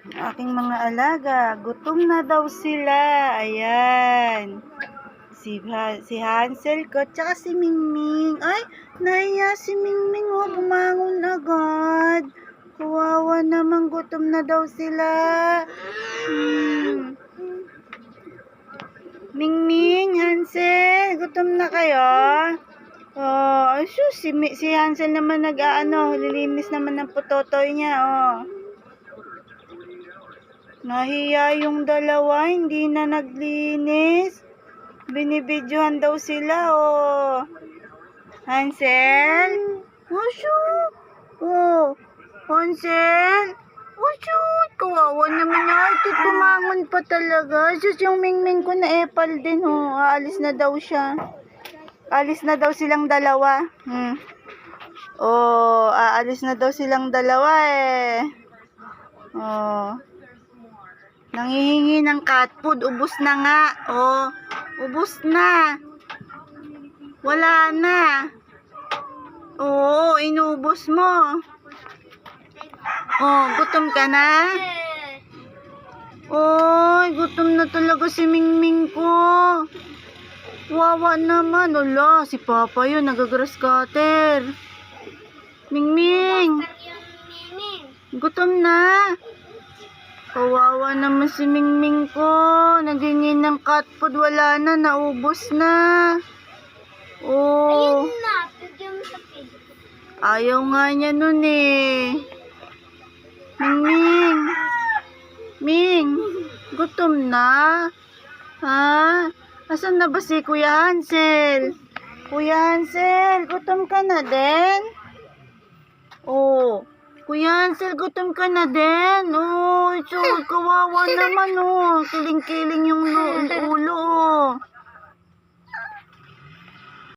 Aking mga alaga, gutom na daw sila. Ayan. Si Hansel ko, tsaka si Mingming. Ay, nahiya si Mingming, oh, bumangon agad. Kawawa naman, gutom na daw sila. Mingming, Hansel, gutom na kayo? Oh, ay sus, si Hansel naman lilinis naman ng putotoy niya, oh. Nahiya yung dalawa, hindi na naglinis. Binibidyohan daw sila, oh. Hansel? Oh, shoot. Oh, Hansel? Oh, shoot. Kawawa naman na. Ito, tumangon pa talaga. Sus, yung Mingming ko na epal din, oh. Aalis na daw siya. Alis na daw silang dalawa. Oh, aalis na daw silang dalawa, eh. Oh. Nanghihingi ng cat food. Ubus na nga. Oh, ubus na. Wala na. Oo, inubos mo. Oh, gutom ka na? Oy, gutom na talaga si Mingming ko. Wawa naman. Ala, si Papa yun, nagagrass cutter. Mingming. Gutom na. Kawawa naman si Mingming ko. Nagingin ng cat food, wala na, naubos na. Oh. Ayun na, bigyan mo sa pig. Ayaw nga niya nun eh. Mingming. Ming, gutom na? Ha? Asan na ba si Kuya Hansel? Kuya Hansel, gutom ka na din? Oh, Kuya Hansel, gutom ka na din? Oh, ito, kawawa naman oh. Kiling-kiling yung ulo oh.